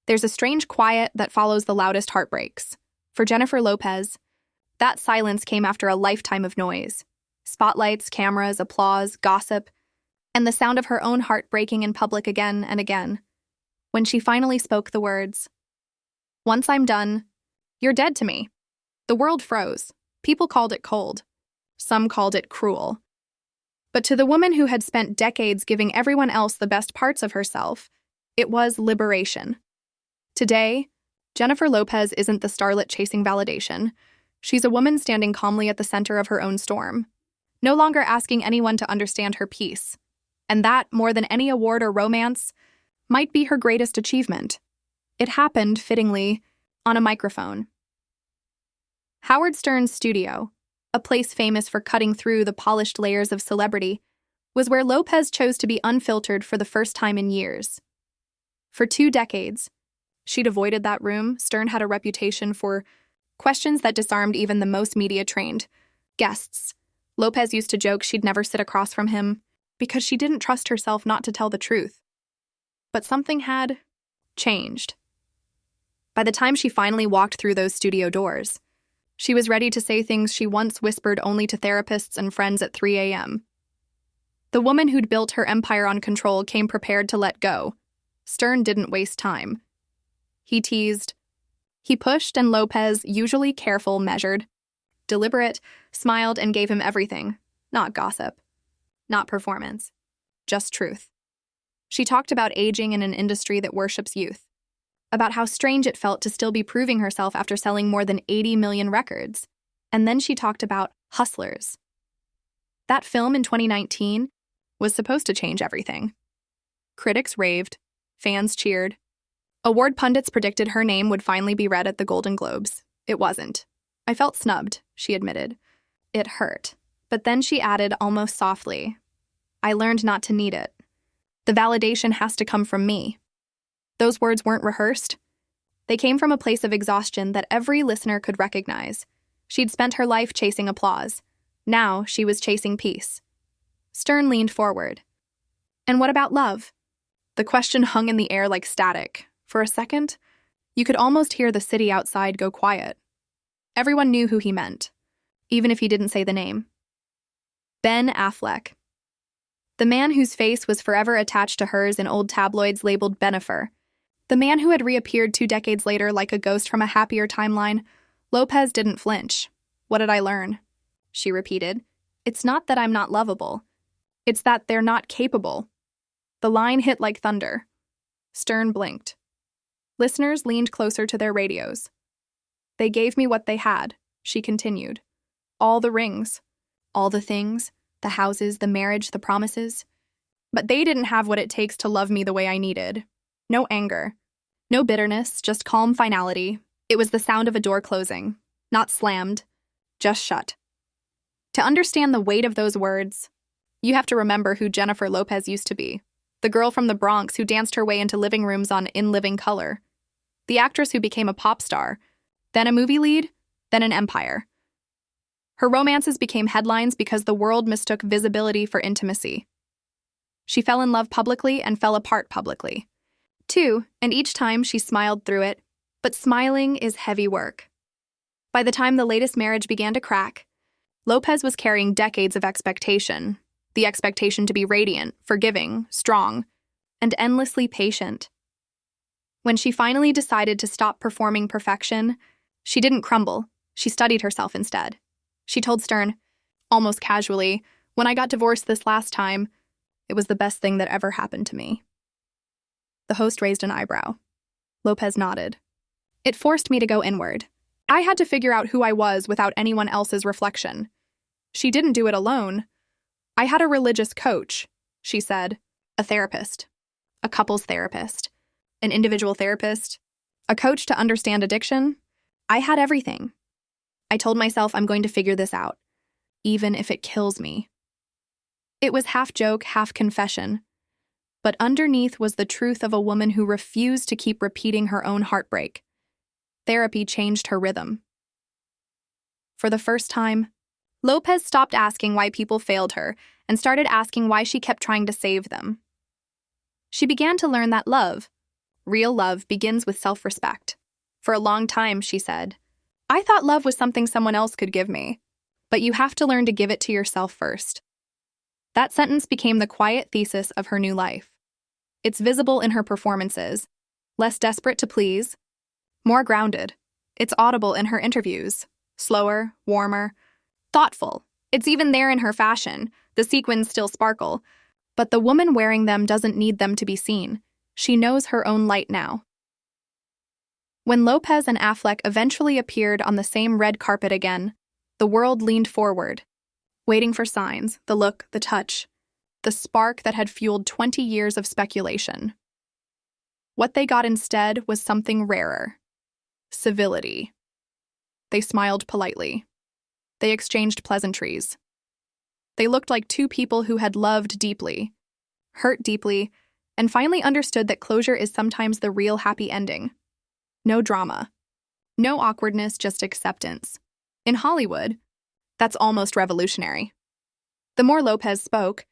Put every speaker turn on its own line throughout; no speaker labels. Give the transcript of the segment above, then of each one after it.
There's a strange quiet that follows the loudest heartbreaks. For Jennifer Lopez, that silence came after a lifetime of noise. Spotlights, cameras, applause, gossip, and the sound of her own heart breaking in public again and again. When she finally spoke the words, "Once I'm done, you're dead to me," the world froze. People called it cold. Some called it cruel. But to the woman who had spent decades giving everyone else the best parts of herself, it was liberation. Today, Jennifer Lopez isn't the starlet chasing validation. She's a woman standing calmly at the center of her own storm, no longer asking anyone to understand her peace. And that, more than any award or romance, might be her greatest achievement. It happened, fittingly, on a microphone. Howard Stern's studio, a place famous for cutting through the polished layers of celebrity, was where Lopez chose to be unfiltered for the first time in years. For 2 decades, she'd avoided that room. Stern had a reputation for questions that disarmed even the most media-trained guests. Lopez used to joke she'd never sit across from him because she didn't trust herself not to tell the truth. But something had changed. By the time she finally walked through those studio doors, she was ready to say things she once whispered only to therapists and friends at 3 a.m. The woman who'd built her empire on control came prepared to let go. Stern didn't waste time. He teased. He pushed, and Lopez, usually careful, measured, deliberate, smiled and gave him everything. Not gossip. Not performance. Just truth. She talked about aging in an industry that worships youth. About how strange it felt to still be proving herself after selling more than 80 million records. And then she talked about Hustlers. That film in 2019 was supposed to change everything. Critics raved. Fans cheered. Award pundits predicted her name would finally be read at the Golden Globes. It wasn't. "I felt snubbed," she admitted. It hurt. But then she added almost softly, "I learned not to need it. The validation has to come from me." Those words weren't rehearsed. They came from a place of exhaustion that every listener could recognize. She'd spent her life chasing applause. Now she was chasing peace. Stern leaned forward. "And what about love?" The question hung in the air like static. For a second, you could almost hear the city outside go quiet. Everyone knew who he meant, even if he didn't say the name. Ben Affleck. The man whose face was forever attached to hers in old tabloids labeled Bennifer. The man who had reappeared 2 decades later like a ghost from a happier timeline. Lopez didn't flinch. "What did I learn?" she repeated. "It's not that I'm not lovable. It's that they're not capable." The line hit like thunder. Stern blinked. Listeners leaned closer to their radios. "They gave me what they had," she continued. "All the rings. All the things. The houses, the marriage, the promises. But they didn't have what it takes to love me the way I needed. No anger. No bitterness, just calm finality. It was the sound of a door closing. Not slammed. Just shut." To understand the weight of those words, you have to remember who Jennifer Lopez used to be. The girl from the Bronx who danced her way into living rooms on In Living Color. The actress who became a pop star, then a movie lead, then an empire. Her romances became headlines because the world mistook visibility for intimacy. She fell in love publicly and fell apart publicly, too, and each time she smiled through it. But smiling is heavy work. By the time the latest marriage began to crack, Lopez was carrying decades of expectation. The expectation to be radiant, forgiving, strong, and endlessly patient. When she finally decided to stop performing perfection, she didn't crumble. She studied herself instead. She told Stern, almost casually, "When I got divorced this last time, it was the best thing that ever happened to me." The host raised an eyebrow. Lopez nodded. "It forced me to go inward. I had to figure out who I was without anyone else's reflection." She didn't do it alone. "I had a religious coach," she said, "a therapist, a couples therapist, an individual therapist, a coach to understand addiction. I had everything. I told myself I'm going to figure this out, even if it kills me." It was half joke, half confession. But underneath was the truth of a woman who refused to keep repeating her own heartbreak. Therapy changed her rhythm. For the first time, Lopez stopped asking why people failed her and started asking why she kept trying to save them. She began to learn that love, Real love begins with self-respect. For a long time, she said, I thought love was something someone else could give me, but you have to learn to give it to yourself first. That sentence became the quiet thesis of her new life. It's visible in her performances, less desperate to please, more grounded. It's audible in her interviews, slower, warmer, thoughtful. It's even there in her fashion. The sequins still sparkle, but the woman wearing them doesn't need them to be seen. She knows her own light now. When Lopez and Affleck eventually appeared on the same red carpet again, the world leaned forward, waiting for signs, the look, the touch, the spark that had fueled 20 years of speculation. What they got instead was something rarer: civility. They smiled politely. They exchanged pleasantries. They looked like two people who had loved deeply, hurt deeply, and finally understood that closure is sometimes the real happy ending. No drama. No awkwardness, just acceptance. In Hollywood, that's almost revolutionary. The more Lopez spoke,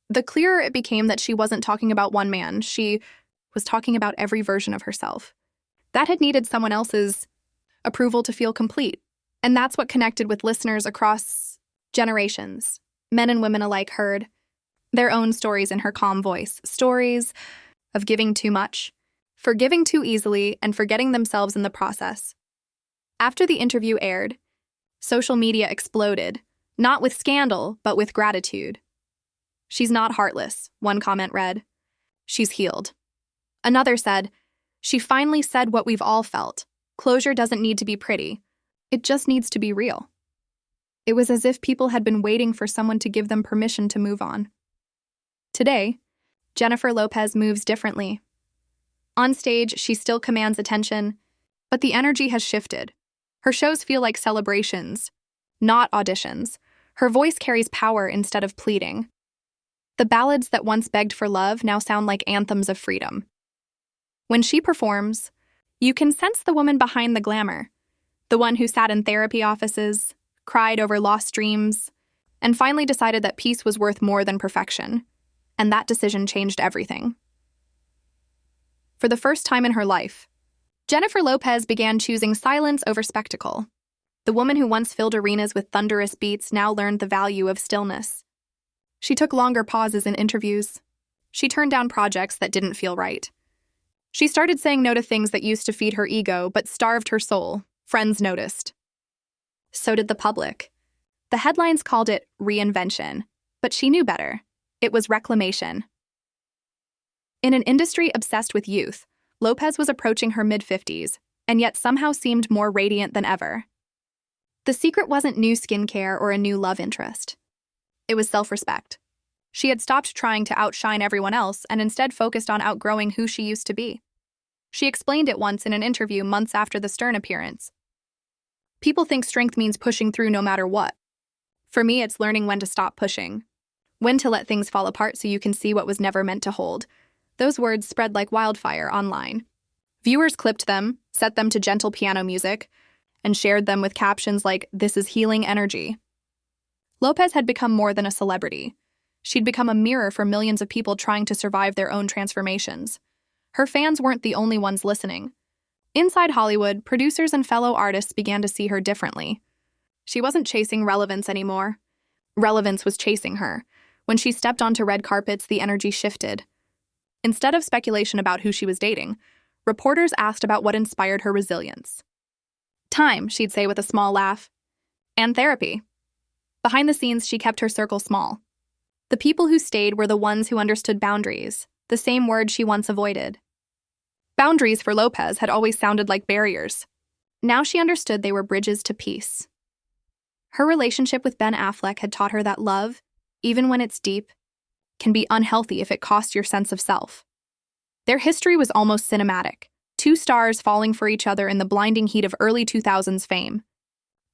the clearer it became that she wasn't talking about one man. She was talking about every version of herself. That had needed someone else's approval to feel complete. And that's what connected with listeners across generations. Men and women alike heard their own stories in her calm voice. Stories of giving too much, forgiving too easily, and forgetting themselves in the process. After the interview aired, social media exploded, not with scandal, but with gratitude. She's not heartless, one comment read. She's healed. Another said, she finally said what we've all felt. Closure doesn't need to be pretty. It just needs to be real. It was as if people had been waiting for someone to give them permission to move on. Today, Jennifer Lopez moves differently. On stage, she still commands attention, but the energy has shifted. Her shows feel like celebrations, not auditions. Her voice carries power instead of pleading. The ballads that once begged for love now sound like anthems of freedom. When she performs, you can sense the woman behind the glamour, the one who sat in therapy offices, cried over lost dreams, and finally decided that peace was worth more than perfection. And that decision changed everything. For the first time in her life, Jennifer Lopez began choosing silence over spectacle. The woman who once filled arenas with thunderous beats now learned the value of stillness. She took longer pauses in interviews. She turned down projects that didn't feel right. She started saying no to things that used to feed her ego but starved her soul. Friends noticed. So did the public. The headlines called it reinvention, but she knew better. It was reclamation. In an industry obsessed with youth, Lopez was approaching her mid-50s, and yet somehow seemed more radiant than ever. The secret wasn't new skincare or a new love interest. It was self-respect. She had stopped trying to outshine everyone else and instead focused on outgrowing who she used to be. She explained it once in an interview months after the Stern appearance. People think strength means pushing through no matter what. For me, it's learning when to stop pushing, when to let things fall apart so you can see what was never meant to hold. Those words spread like wildfire online. Viewers clipped them, set them to gentle piano music, and shared them with captions like, "This is healing energy." Lopez had become more than a celebrity. She'd become a mirror for millions of people trying to survive their own transformations. Her fans weren't the only ones listening. Inside Hollywood, producers and fellow artists began to see her differently. She wasn't chasing relevance anymore. Relevance was chasing her. When she stepped onto red carpets, the energy shifted. Instead of speculation about who she was dating, reporters asked about what inspired her resilience. Time, she'd say with a small laugh. And therapy. Behind the scenes, she kept her circle small. The people who stayed were the ones who understood boundaries, the same word she once avoided. Boundaries for Lopez had always sounded like barriers. Now she understood they were bridges to peace. Her relationship with Ben Affleck had taught her that love, even when it's deep, can be unhealthy if it costs your sense of self. Their history was almost cinematic, two stars falling for each other in the blinding heat of early 2000s fame.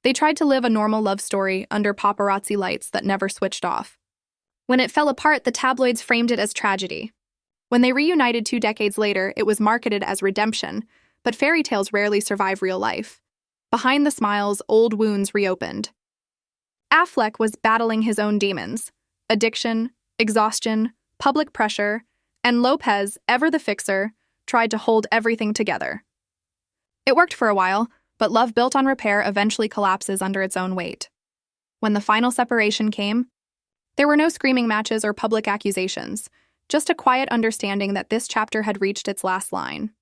They tried to live a normal love story under paparazzi lights that never switched off. When it fell apart, the tabloids framed it as tragedy. When they reunited 2 decades later, it was marketed as redemption, but fairy tales rarely survive real life. Behind the smiles, old wounds reopened. Affleck was battling his own demons: addiction, exhaustion, public pressure, and Lopez, ever the fixer, tried to hold everything together. It worked for a while, but love built on repair eventually collapses under its own weight. When the final separation came, there were no screaming matches or public accusations, just a quiet understanding that this chapter had reached its last line.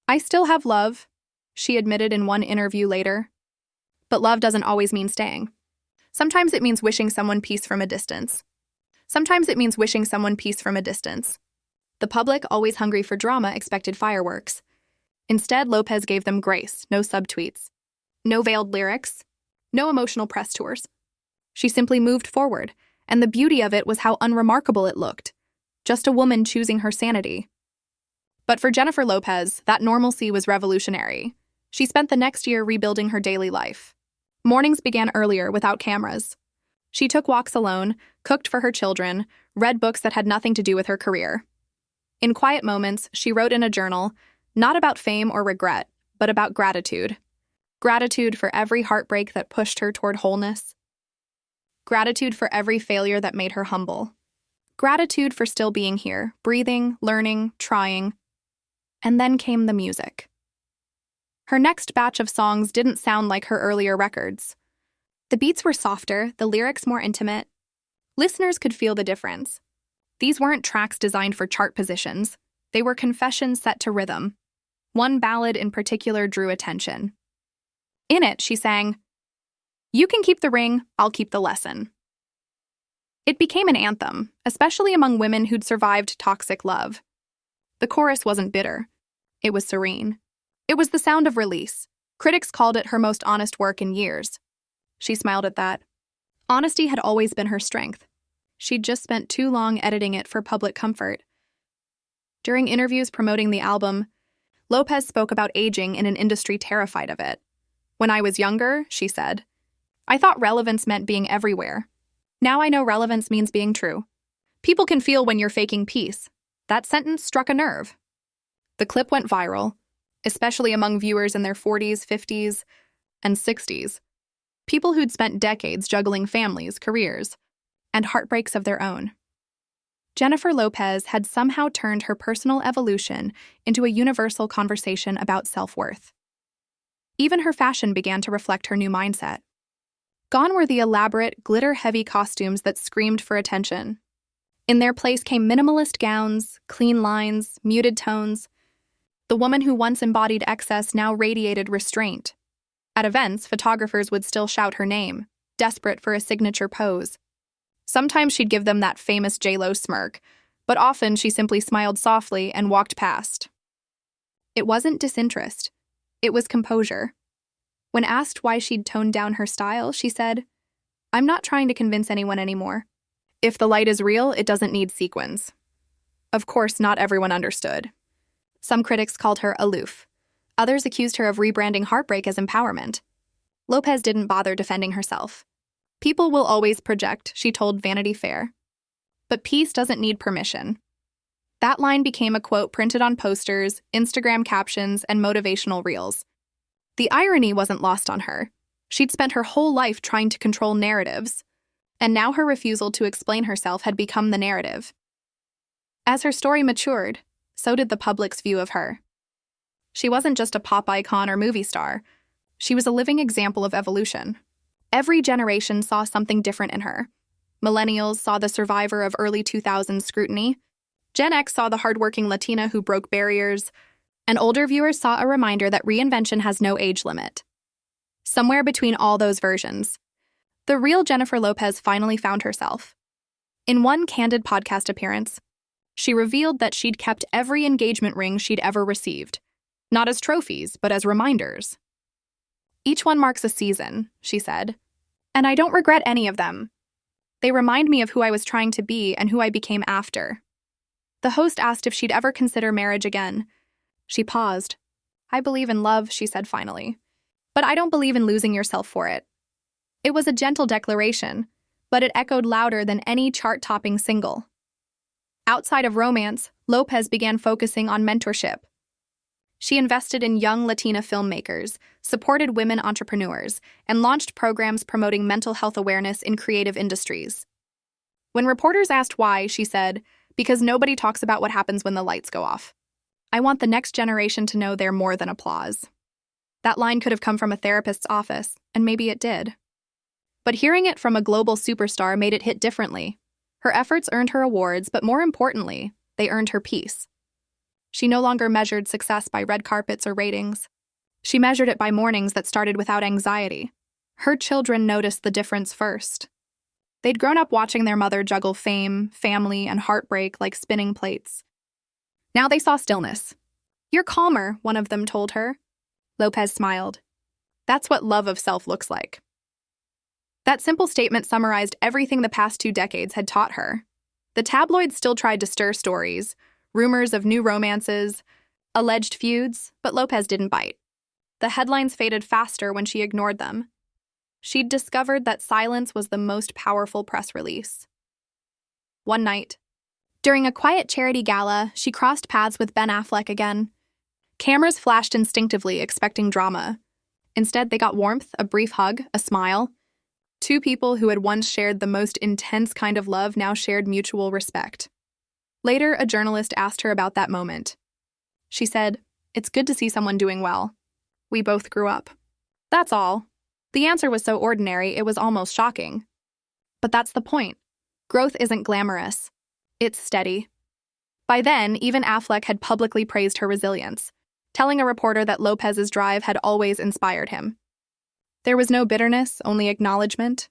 "I still have love," she admitted in one interview later. But love doesn't always mean staying. Sometimes it means wishing someone peace from a distance. The public, always hungry for drama, expected fireworks. Instead, Lopez gave them grace, no subtweets, no veiled lyrics, no emotional press tours. She simply moved forward, and the beauty of it was how unremarkable it looked. Just a woman choosing her sanity. But for Jennifer Lopez, that normalcy was revolutionary. She spent the next year rebuilding her daily life. Mornings began earlier without cameras. She took walks alone, cooked for her children, read books that had nothing to do with her career. In quiet moments, she wrote in a journal, not about fame or regret, but about gratitude. Gratitude for every heartbreak that pushed her toward wholeness. Gratitude for every failure that made her humble. Gratitude for still being here, breathing, learning, trying. And then came the music. Her next batch of songs didn't sound like her earlier records. The beats were softer, the lyrics more intimate. Listeners could feel the difference. These weren't tracks designed for chart positions. They were confessions set to rhythm. One ballad in particular drew attention. In it, she sang, "You can keep the ring, I'll keep the lesson." It became an anthem, especially among women who'd survived toxic love. The chorus wasn't bitter. It was serene. It was the sound of release. Critics called it her most honest work in years. She smiled at that. Honesty had always been her strength. She'd just spent too long editing it for public comfort. During interviews promoting the album, Lopez spoke about aging in an industry terrified of it. "When I was younger," she said, "I thought relevance meant being everywhere. Now I know relevance means being true. People can feel when you're faking peace." That sentence struck a nerve. The clip went viral, especially among viewers in their 40s, 50s, and 60s. People who'd spent decades juggling families, careers, and heartbreaks of their own. Jennifer Lopez had somehow turned her personal evolution into a universal conversation about self-worth. Even her fashion began to reflect her new mindset. Gone were the elaborate, glitter-heavy costumes that screamed for attention. In their place came minimalist gowns, clean lines, muted tones. The woman who once embodied excess now radiated restraint. At events, photographers would still shout her name, desperate for a signature pose. Sometimes she'd give them that famous JLo smirk, but often she simply smiled softly and walked past. It wasn't disinterest. It was composure. When asked why she'd toned down her style, she said, "I'm not trying to convince anyone anymore. If the light is real, it doesn't need sequins." Of course, not everyone understood. Some critics called her aloof. Others accused her of rebranding heartbreak as empowerment. Lopez didn't bother defending herself. "People will always project," she told Vanity Fair. But peace doesn't need permission. That line became a quote printed on posters, Instagram captions, and motivational reels. The irony wasn't lost on her. She'd spent her whole life trying to control narratives, and now her refusal to explain herself had become the narrative. As her story matured, so did the public's view of her. She wasn't just a pop icon or movie star. She was a living example of evolution. Every generation saw something different in her. Millennials saw the survivor of early 2000s scrutiny. Gen X saw the hardworking Latina who broke barriers. And older viewers saw a reminder that reinvention has no age limit. Somewhere between all those versions, the real Jennifer Lopez finally found herself. In one candid podcast appearance, she revealed that she'd kept every engagement ring she'd ever received, not as trophies, but as reminders. "Each one marks a season," she said, "and I don't regret any of them. They remind me of who I was trying to be and who I became after." The host asked if she'd ever consider marriage again. She paused. "I believe in love," she said finally, "but I don't believe in losing yourself for it." It was a gentle declaration, but it echoed louder than any chart-topping single. Outside of romance, Lopez began focusing on mentorship. She invested in young Latina filmmakers, supported women entrepreneurs, and launched programs promoting mental health awareness in creative industries. When reporters asked why, she said, "Because nobody talks about what happens when the lights go off." I want the next generation to know they're more than applause. That line could have come from a therapist's office, and maybe it did. But hearing it from a global superstar made it hit differently. Her efforts earned her awards, but more importantly, they earned her peace. She no longer measured success by red carpets or ratings. She measured it by mornings that started without anxiety. Her children noticed the difference first. They'd grown up watching their mother juggle fame, family, and heartbreak like spinning plates. Now they saw stillness. "You're calmer," one of them told her. Lopez smiled. "That's what love of self looks like." That simple statement summarized everything the past 2 decades had taught her. The tabloids still tried to stir stories, rumors of new romances, alleged feuds, but Lopez didn't bite. The headlines faded faster when she ignored them. She'd discovered that silence was the most powerful press release. One night, during a quiet charity gala, she crossed paths with Ben Affleck again. Cameras flashed instinctively, expecting drama. Instead, they got warmth, a brief hug, a smile. 2 people who had once shared the most intense kind of love now shared mutual respect. Later, a journalist asked her about that moment. She said, "It's good to see someone doing well. We both grew up." That's all. The answer was so ordinary, it was almost shocking. But that's the point. Growth isn't glamorous. It's steady. By then, even Affleck had publicly praised her resilience, telling a reporter that Lopez's drive had always inspired him. There was no bitterness, only acknowledgement.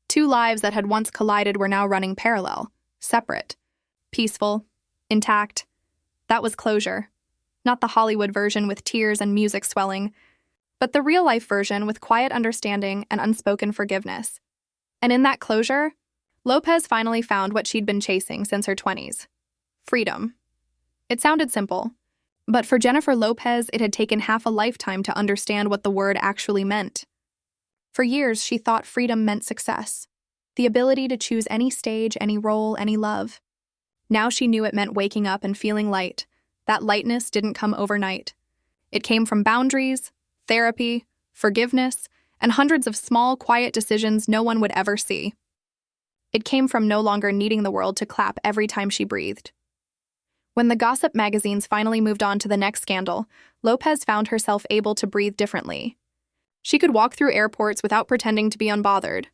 2 lives that had once collided were now running parallel, separate, peaceful, intact. That was closure. Not the Hollywood version with tears and music swelling, but the real-life version with quiet understanding and unspoken forgiveness. And in that closure, Lopez finally found what she'd been chasing since her 20s. Freedom. It sounded simple, but for Jennifer Lopez, it had taken half a lifetime to understand what the word actually meant. For years, she thought freedom meant success, the ability to choose any stage, any role, any love. Now she knew it meant waking up and feeling light. That lightness didn't come overnight. It came from boundaries, therapy, forgiveness, and hundreds of small, quiet decisions no one would ever see. It came from no longer needing the world to clap every time she breathed. When the gossip magazines finally moved on to the next scandal, Lopez found herself able to breathe differently. She could walk through airports without pretending to be unbothered.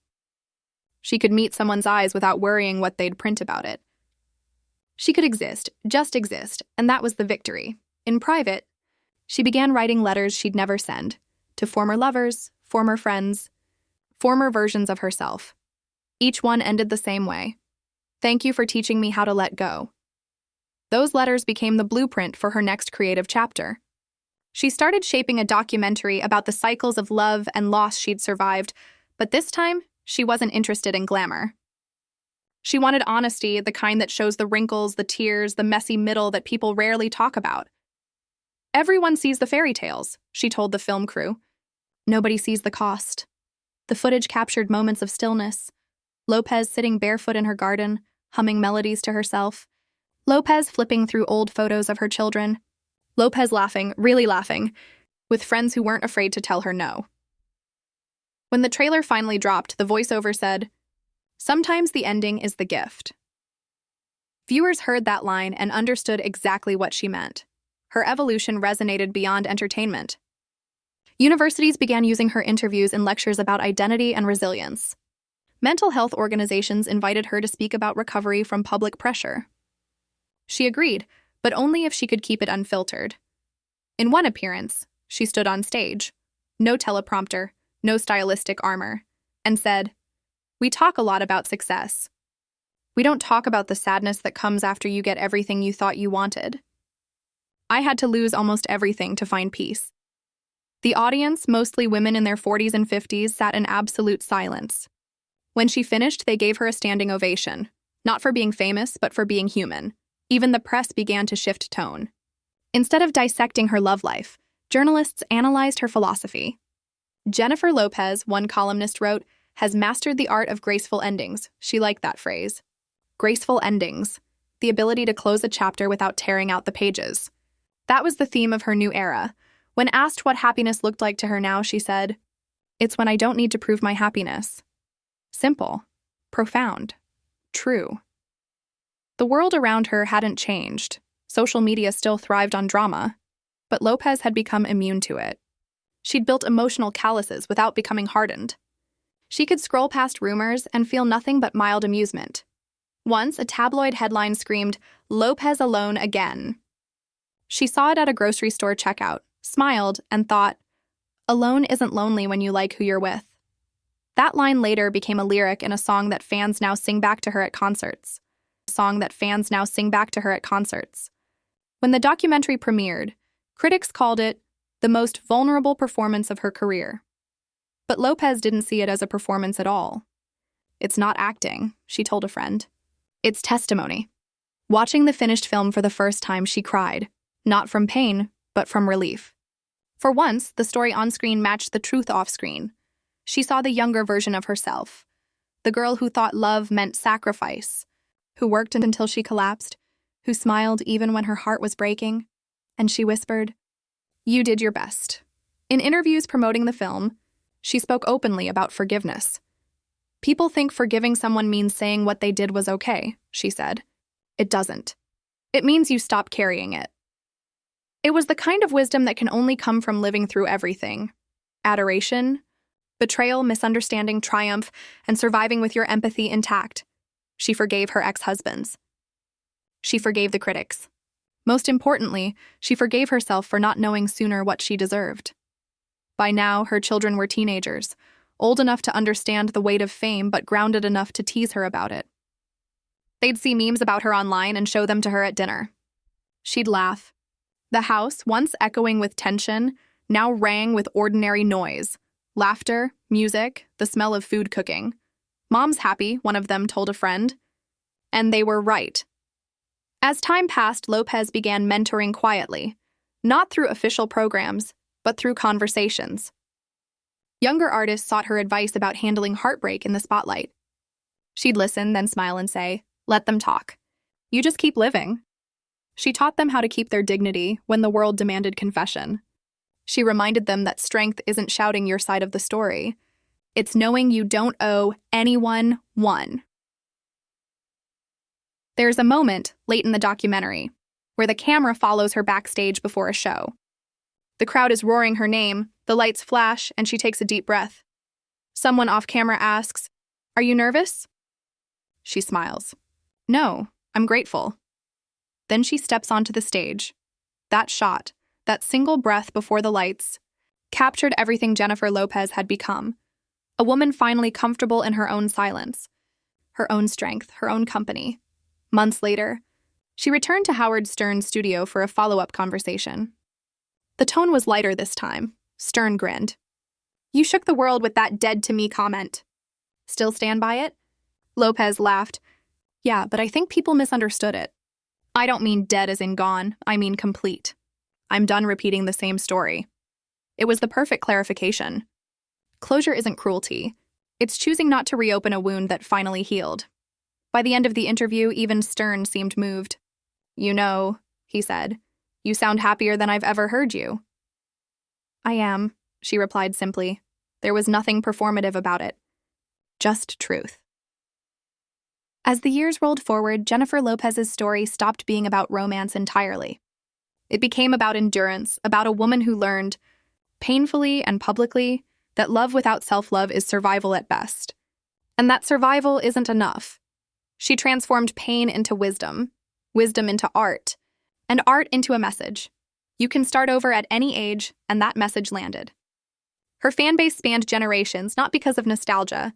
She could meet someone's eyes without worrying what they'd print about it. She could exist, just exist, and that was the victory. In private, she began writing letters she'd never send, to former lovers, former friends, former versions of herself. Each one ended the same way. "Thank you for teaching me how to let go." Those letters became the blueprint for her next creative chapter. She started shaping a documentary about the cycles of love and loss she'd survived, but this time, she wasn't interested in glamour. She wanted honesty, the kind that shows the wrinkles, the tears, the messy middle that people rarely talk about. "Everyone sees the fairy tales," she told the film crew. "Nobody sees the cost." The footage captured moments of stillness. Lopez sitting barefoot in her garden, humming melodies to herself. Lopez flipping through old photos of her children. Lopez laughing, really laughing, with friends who weren't afraid to tell her no. When the trailer finally dropped, the voiceover said, "Sometimes the ending is the gift." Viewers heard that line and understood exactly what she meant. Her evolution resonated beyond entertainment. Universities began using her interviews in lectures about identity and resilience. Mental health organizations invited her to speak about recovery from public pressure. She agreed, but only if she could keep it unfiltered. In one appearance, she stood on stage, no teleprompter, no stylistic armor, and said, "We talk a lot about success. We don't talk about the sadness that comes after you get everything you thought you wanted. I had to lose almost everything to find peace." The audience, mostly women in their 40s and 50s, sat in absolute silence. When she finished, they gave her a standing ovation, not for being famous, but for being human. Even the press began to shift tone. Instead of dissecting her love life, journalists analyzed her philosophy. Jennifer Lopez, one columnist wrote, has mastered the art of graceful endings. She liked that phrase. Graceful endings, the ability to close a chapter without tearing out the pages. That was the theme of her new era. When asked what happiness looked like to her now, she said, "It's when I don't need to prove my happiness." Simple, profound, true. The world around her hadn't changed. Social media still thrived on drama, but Lopez had become immune to it. She'd built emotional calluses without becoming hardened. She could scroll past rumors and feel nothing but mild amusement. Once, a tabloid headline screamed, "Lopez alone again." She saw it at a grocery store checkout, smiled, and thought, "Alone isn't lonely when you like who you're with." That line later became a lyric in a song that fans now sing back to her at concerts. When the documentary premiered, critics called it the most vulnerable performance of her career. But Lopez didn't see it as a performance at all. "It's not acting," she told a friend. "It's testimony." Watching the finished film for the first time, she cried, not from pain, but from relief. For once, the story on-screen matched the truth off-screen. She saw the younger version of herself, the girl who thought love meant sacrifice, who worked until she collapsed, who smiled even when her heart was breaking, and she whispered, "You did your best." In interviews promoting the film, she spoke openly about forgiveness. "People think forgiving someone means saying what they did was okay," she said. "It doesn't. It means you stop carrying it." It was the kind of wisdom that can only come from living through everything: adoration, betrayal, misunderstanding, triumph, and surviving with your empathy intact. She forgave her ex-husbands. She forgave the critics. Most importantly, she forgave herself for not knowing sooner what she deserved. By now, her children were teenagers, old enough to understand the weight of fame but grounded enough to tease her about it. They'd see memes about her online and show them to her at dinner. She'd laugh. The house, once echoing with tension, now rang with ordinary noise. Laughter, music, the smell of food cooking. "Mom's happy," one of them told a friend. And they were right. As time passed, Lopez began mentoring quietly, not through official programs, but through conversations. Younger artists sought her advice about handling heartbreak in the spotlight. She'd listen, then smile and say, "Let them talk. You just keep living." She taught them how to keep their dignity when the world demanded confession. She reminded them that strength isn't shouting your side of the story. It's knowing you don't owe anyone one. There's a moment, late in the documentary, where the camera follows her backstage before a show. The crowd is roaring her name, the lights flash, and she takes a deep breath. Someone off camera asks, "Are you nervous?" She smiles. "No, I'm grateful." Then she steps onto the stage. That shot, that single breath before the lights, captured everything Jennifer Lopez had become. A woman finally comfortable in her own silence, her own strength, her own company. Months later, she returned to Howard Stern's studio for a follow-up conversation. The tone was lighter this time. Stern grinned. "You shook the world with that dead-to-me comment. Still stand by it?" Lopez laughed. "Yeah, but I think people misunderstood it. I don't mean dead as in gone, I mean complete. I'm done repeating the same story." It was the perfect clarification. Closure isn't cruelty. It's choosing not to reopen a wound that finally healed. By the end of the interview, even Stern seemed moved. "You know," he said, "you sound happier than I've ever heard you." "I am," she replied simply. There was nothing performative about it. Just truth. As the years rolled forward, Jennifer Lopez's story stopped being about romance entirely. It became about endurance, about a woman who learned, painfully and publicly, that love without self-love is survival at best. And that survival isn't enough. She transformed pain into wisdom, wisdom into art, and art into a message. You can start over at any age, and that message landed. Her fan base spanned generations, not because of nostalgia,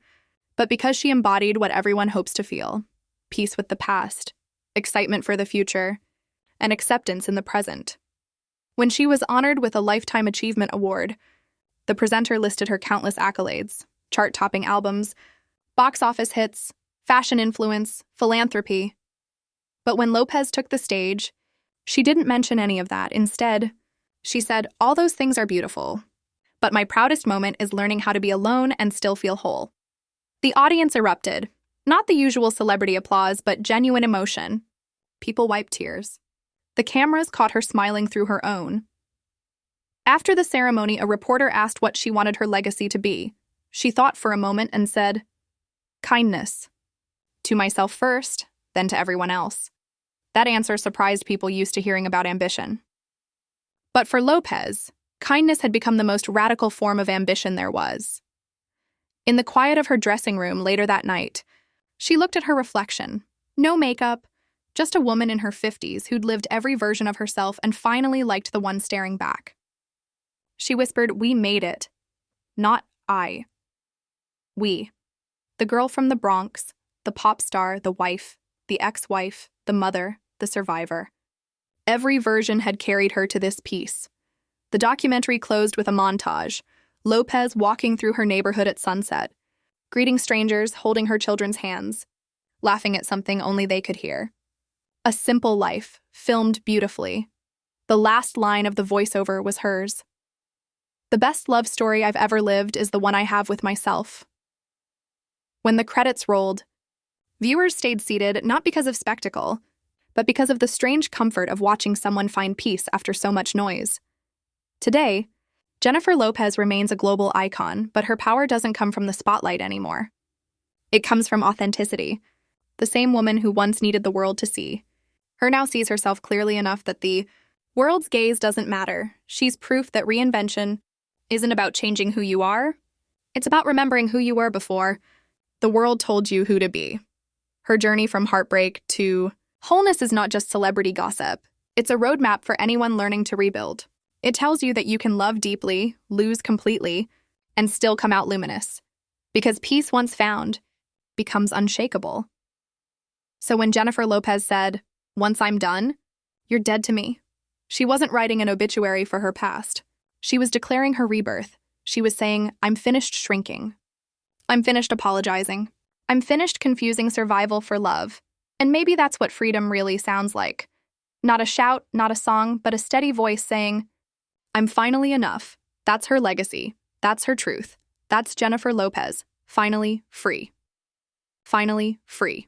but because she embodied what everyone hopes to feel: peace with the past, excitement for the future, and acceptance in the present. When she was honored with a Lifetime Achievement Award, the presenter listed her countless accolades: chart-topping albums, box office hits, fashion influence, philanthropy. But when Lopez took the stage, she didn't mention any of that. Instead, she said, "All those things are beautiful, but my proudest moment is learning how to be alone and still feel whole." The audience erupted. Not the usual celebrity applause, but genuine emotion. People wiped tears. The cameras caught her smiling through her own. After the ceremony, a reporter asked what she wanted her legacy to be. She thought for a moment and said, "Kindness. To myself first, then to everyone else." That answer surprised people used to hearing about ambition. But for Lopez, kindness had become the most radical form of ambition there was. In the quiet of her dressing room later that night, she looked at her reflection. No makeup, just a woman in her 50s who'd lived every version of herself and finally liked the one staring back. She whispered, "We made it. Not I. We. The girl from the Bronx, the pop star, the wife, the ex-wife, the mother, the survivor. Every version had carried her to this piece." The documentary closed with a montage, Lopez walking through her neighborhood at sunset, greeting strangers, holding her children's hands, laughing at something only they could hear. A simple life, filmed beautifully. The last line of the voiceover was hers. "The best love story I've ever lived is the one I have with myself." When the credits rolled, viewers stayed seated not because of spectacle, but because of the strange comfort of watching someone find peace after so much noise. Today, Jennifer Lopez remains a global icon, but her power doesn't come from the spotlight anymore. It comes from authenticity. The same woman who once needed the world to see her now sees herself clearly enough that the world's gaze doesn't matter. She's proof that reinvention isn't about changing who you are. It's about remembering who you were before the world told you who to be. Her journey from heartbreak to wholeness is not just celebrity gossip. It's a roadmap for anyone learning to rebuild. It tells you that you can love deeply, lose completely, and still come out luminous. Because peace once found becomes unshakable. So when Jennifer Lopez said, "Once I'm done," you're dead to me. She wasn't writing an obituary for her past. She was declaring her rebirth. She was saying, "I'm finished shrinking. I'm finished apologizing. I'm finished confusing survival for love." And maybe that's what freedom really sounds like. Not a shout, not a song, but a steady voice saying, "I'm finally enough." That's her legacy. That's her truth. That's Jennifer Lopez. Finally free. Finally free.